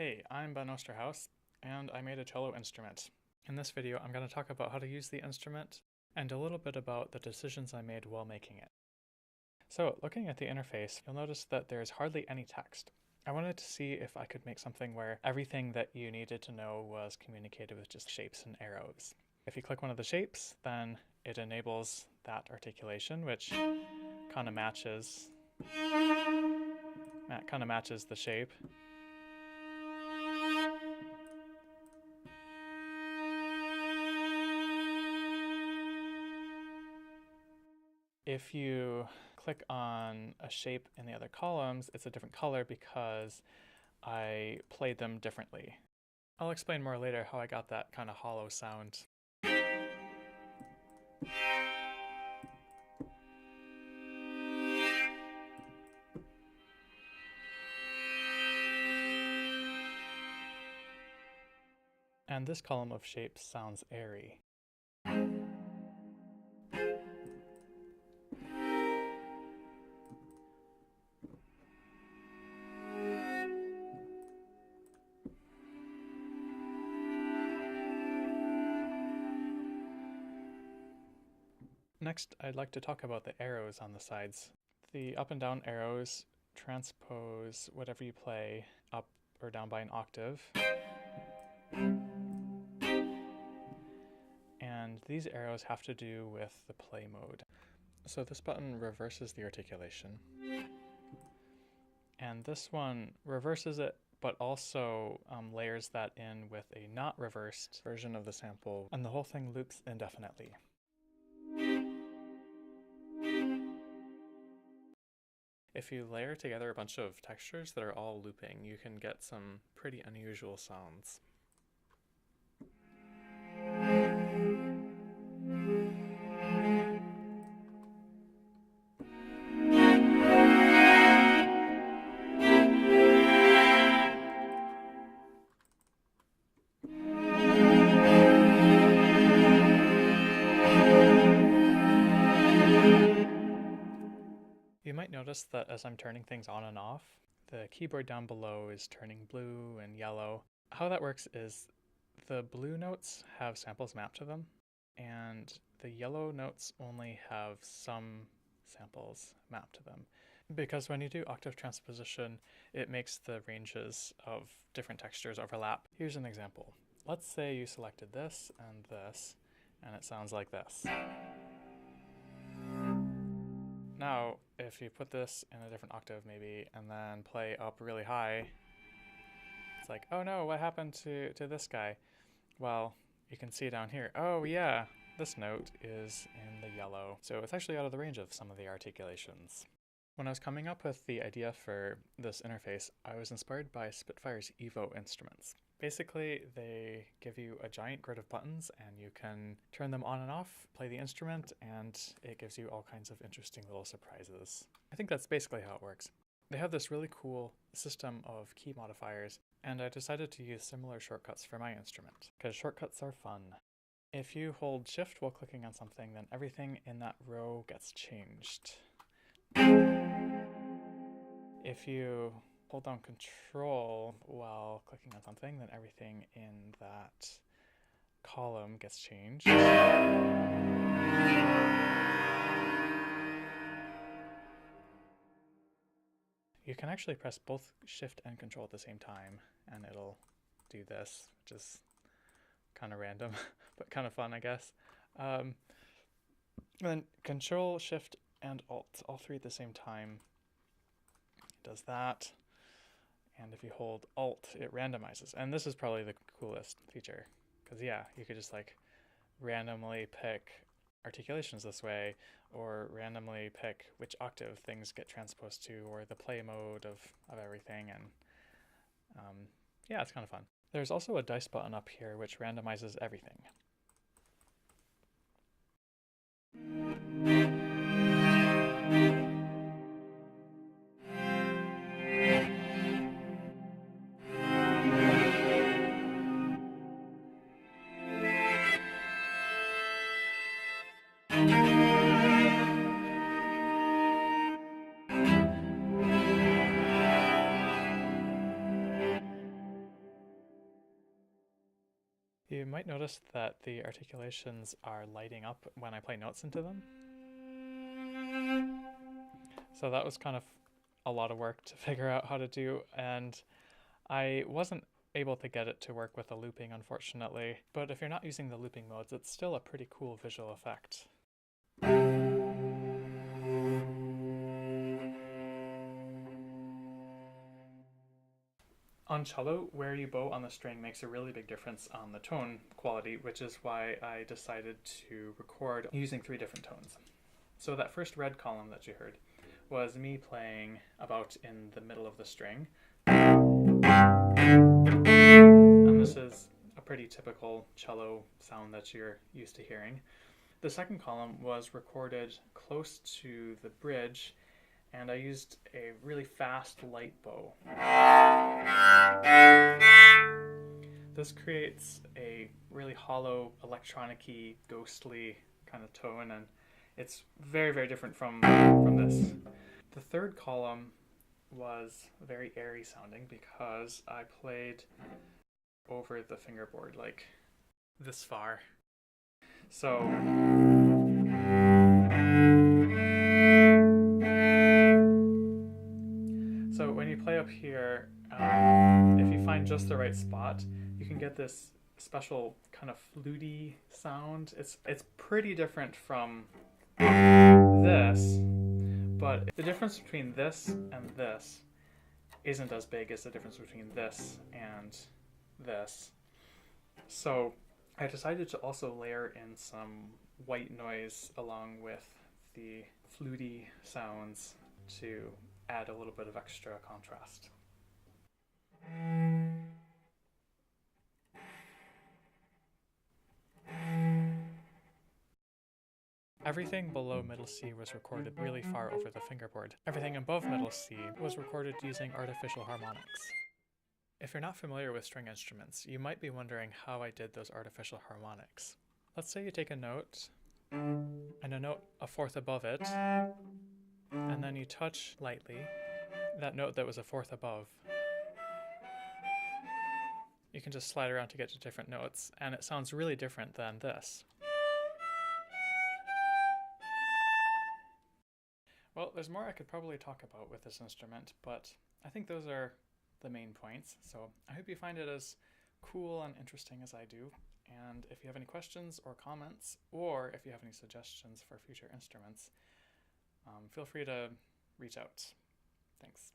Hey, I'm Ben Osterhaus, and I made a cello instrument. In this video, I'm going to talk about how to use the instrument, and a little bit about the decisions I made while making it. So, looking at the interface, you'll notice that there's hardly any text. I wanted to see if I could make something where everything that you needed to know was communicated with just shapes and arrows. If you click one of the shapes, then it enables that articulation, which kind of matches the shape. If you click on a shape in the other columns, it's a different color because I played them differently. I'll explain more later how I got that kind of hollow sound. And this column of shapes sounds airy. Next, I'd like to talk about the arrows on the sides. The up and down arrows transpose whatever you play up or down by an octave. And these arrows have to do with the play mode. So this button reverses the articulation. And this one reverses it, but also layers that in with a not reversed version of the sample, and the whole thing loops indefinitely. If you layer together a bunch of textures that are all looping, you can get some pretty unusual sounds. You might notice that as I'm turning things on and off, the keyboard down below is turning blue and yellow. How that works is the blue notes have samples mapped to them, and the yellow notes only have some samples mapped to them. Because when you do octave transposition, it makes the ranges of different textures overlap. Here's an example. Let's say you selected this, and it sounds like this. Now, if you put this in a different octave maybe, and then play up really high, it's like, oh no, what happened to this guy? Well, you can see down here, oh yeah, this note is in the yellow. So it's actually out of the range of some of the articulations. When I was coming up with the idea for this interface, I was inspired by Spitfire's Evo instruments. Basically, they give you a giant grid of buttons and you can turn them on and off, play the instrument, and it gives you all kinds of interesting little surprises. I think that's basically how it works. They have this really cool system of key modifiers, and I decided to use similar shortcuts for my instrument, because shortcuts are fun. If you hold Shift while clicking on something, then everything in that row gets changed. If you hold down Control while clicking on something, then everything in that column gets changed. You can actually press both Shift and Control at the same time, and it'll do this, which is kind of random, but kind of fun, I guess. Then Control, Shift, and Alt, all three at the same time, does that. And if you hold Alt, it randomizes. And this is probably the coolest feature, because yeah, you could just like randomly pick articulations this way, or randomly pick which octave things get transposed to, or the play mode of everything. And yeah, it's kind of fun. There's also a dice button up here which randomizes everything. You might notice that the articulations are lighting up when I play notes into them. So that was kind of a lot of work to figure out how to do, and I wasn't able to get it to work with the looping, unfortunately. But if you're not using the looping modes, it's still a pretty cool visual effect. On cello, where you bow on the string makes a really big difference on the tone quality, which is why I decided to record using 3 different tones. So that first red column that you heard was me playing about in the middle of the string. And this is a pretty typical cello sound that you're used to hearing. The second column was recorded close to the bridge, and I used a really fast light bow. This creates a really hollow, electronic-y, ghostly kind of tone, and it's very, very different from this. The third column was very airy sounding because I played over the fingerboard, like this far. So when you play up here, if you find just the right spot, you can get this special kind of fluty sound. It's pretty different from this, but the difference between this and this isn't as big as the difference between this and this. So I decided to also layer in some white noise along with the fluty sounds to add a little bit of extra contrast. Everything below middle C was recorded really far over the fingerboard. Everything above middle C was recorded using artificial harmonics. If you're not familiar with string instruments, you might be wondering how I did those artificial harmonics. Let's say you take a note, and a note a fourth above it, and then you touch lightly that note that was a fourth above. You can just slide around to get to different notes, and it sounds really different than this. Well, there's more I could probably talk about with this instrument, but I think those are the main points. So I hope you find it as cool and interesting as I do. And if you have any questions or comments, or if you have any suggestions for future instruments, feel free to reach out. Thanks.